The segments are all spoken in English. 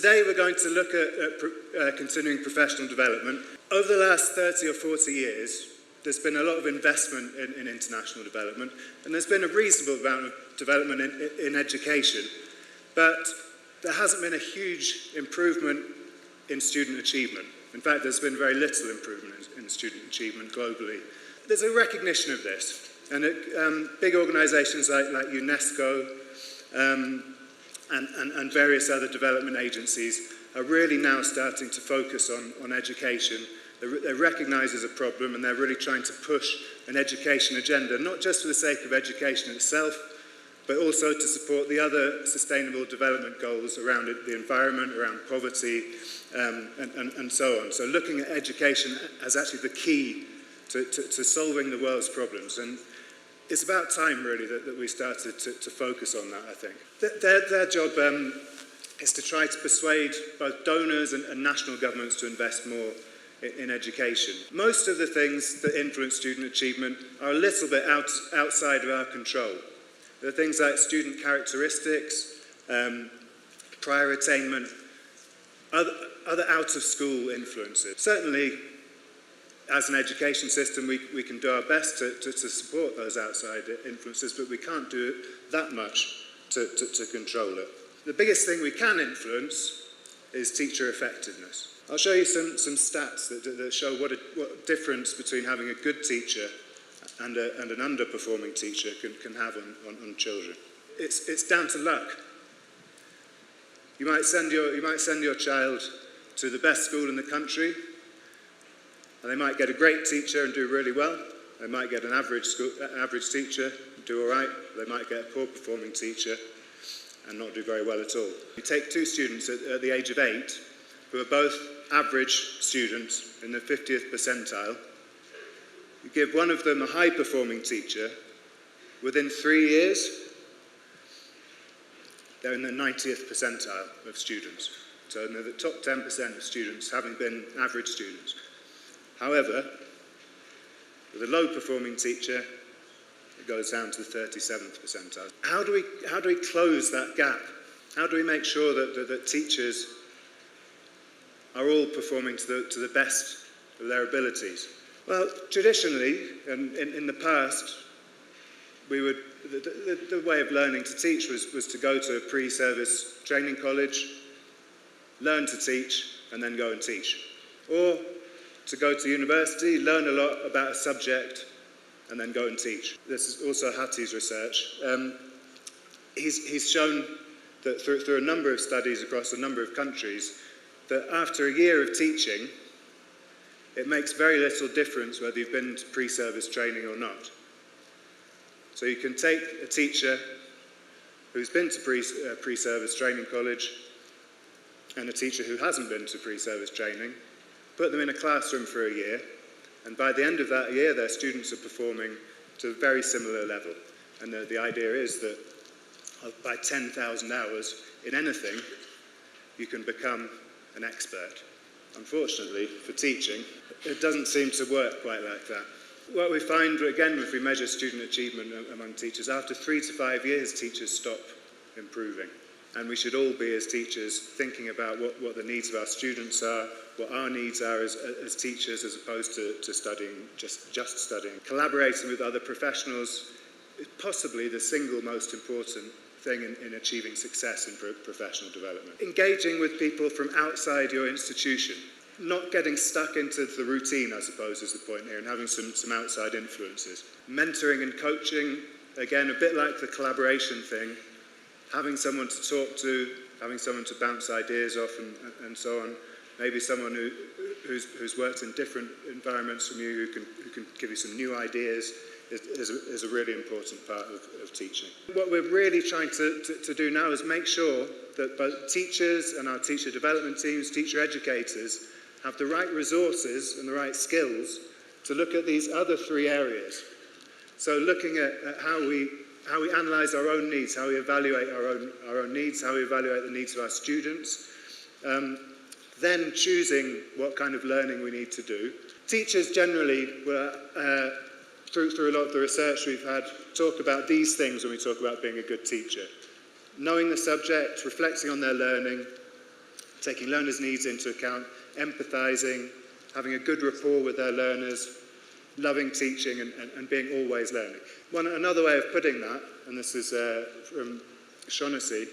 Today we're going to look at continuing professional development. Over the last 30 or 40 years, there's been a lot of investment in international development, and there's been a reasonable amount of development in education, but there hasn't been a huge improvement in student achievement. In fact, there's been very little improvement in student achievement globally. There's a recognition of this, and big organisations like UNESCO and various other development agencies are really now starting to focus on education. They recognise there's a problem, and they're really trying to push an education agenda, not just for the sake of education itself, but also to support the other sustainable development goals around the environment, around poverty, and so on. So looking at education as actually the key to solving the world's problems. And it's about time, really, that we started to focus on that, I think. Their job is to try to persuade both donors and national governments to invest more in education. Most of the things that influence student achievement are a little bit outside of our control. There are things like student characteristics, prior attainment, other out-of-school influences. Certainly, as an education system, we can do our best to support those outside influences, but we can't do that much to control it. The biggest thing we can influence is teacher effectiveness. I'll show you some stats that show what difference between having a good teacher and an underperforming teacher can have on children. It's down to luck. You might send your child to the best school in the country, and they might get a great teacher and do really well. They might get an average teacher and do all right. They might get a poor performing teacher and not do very well at all. You take two students at the age of 8 who are both average students in the 50th percentile. You give one of them a high-performing teacher. Within 3 years, they're in the 90th percentile of students. So in the top 10% of students having been average students. However, with a low-performing teacher, it goes down to the 37th percentile. How do we close that gap? How do we make sure that teachers are all performing to the best of their abilities? Well, traditionally, in the past, the way of learning to teach was to go to a pre-service training college, learn to teach, and then go and teach. Or to go to university, learn a lot about a subject, and then go and teach. This is also Hattie's research. He's shown that through a number of studies across a number of countries, that after a year of teaching, it makes very little difference whether you've been to pre-service training or not. So you can take a teacher who's been to pre-service training college and a teacher who hasn't been to pre-service training, put them in a classroom for a year, and by the end of that year, their students are performing to a very similar level. And the idea is that by 10,000 hours in anything, you can become an expert. Unfortunately, for teaching, it doesn't seem to work quite like that. What we find, again, if we measure student achievement among teachers, after 3 to 5 years, teachers stop improving. And we should all be, as teachers, thinking about what the needs of our students are, what our needs are as teachers, as opposed to studying, just studying. Collaborating with other professionals is possibly the single most important thing in achieving success in professional development. Engaging with people from outside your institution. Not getting stuck into the routine, I suppose, is the point here, and having some outside influences. Mentoring and coaching, again, a bit like the collaboration thing. Having someone to talk to, having someone to bounce ideas off and so on. Maybe someone who's worked in different environments from you, who can give you some new ideas, is a really important part of teaching. What we're really trying to do now is make sure that both teachers and our teacher development teams, teacher educators, have the right resources and the right skills to look at these other 3 areas. So looking at how we analyse our own needs, how we evaluate our own needs, how we evaluate the needs of our students, then choosing what kind of learning we need to do. Teachers generally, through a lot of the research we've had, talk about these things when we talk about being a good teacher. Knowing the subject, reflecting on their learning, taking learners' needs into account, empathising, having a good rapport with their learners, loving teaching and being always learning. Another way of putting that, and this is from Shaughnessy,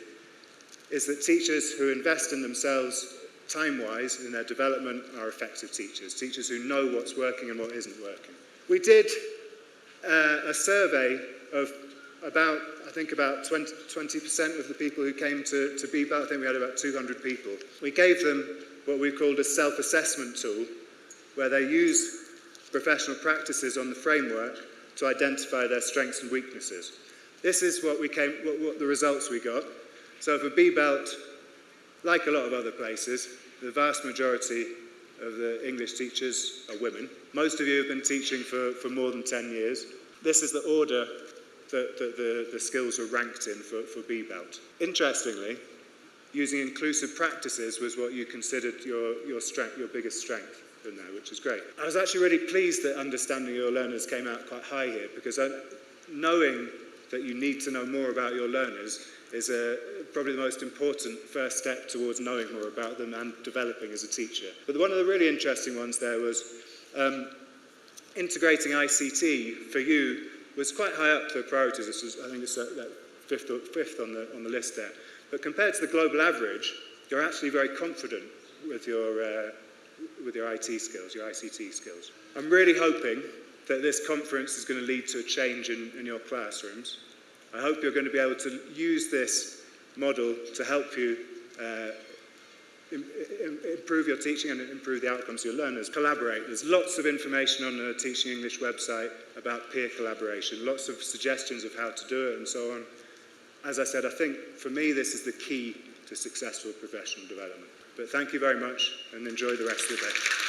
is that teachers who invest in themselves time-wise in their development are effective teachers, teachers who know what's working and what isn't working. We did a survey of about 20% of the people who came to BBAT. I think we had about 200 people. We gave them what we called a self-assessment tool, where they use professional practices on the framework to identify their strengths and weaknesses. This is what the results we got. So for BBAT, like a lot of other places, the vast majority of the English teachers are women. Most of you have been teaching for more than 10 years. This is the order that the skills were ranked in for BBAT. Interestingly, using inclusive practices was what you considered your biggest strength in there, which is great. I was actually really pleased that understanding your learners came out quite high here, because knowing that you need to know more about your learners is probably the most important first step towards knowing more about them and developing as a teacher. But one of the really interesting ones there was integrating ICT for you was quite high up the priorities. This was, I think it's fifth on the list there. But compared to the global average, you're actually very confident with your IT skills, your ICT skills. I'm really hoping that this conference is going to lead to a change in your classrooms. I hope you're going to be able to use this model to help you improve your teaching and improve the outcomes of your learners. Collaborate. There's lots of information on the Teaching English website about peer collaboration, lots of suggestions of how to do it and so on. As I said, I think for me this is the key to successful professional development. But thank you very much and enjoy the rest of the day.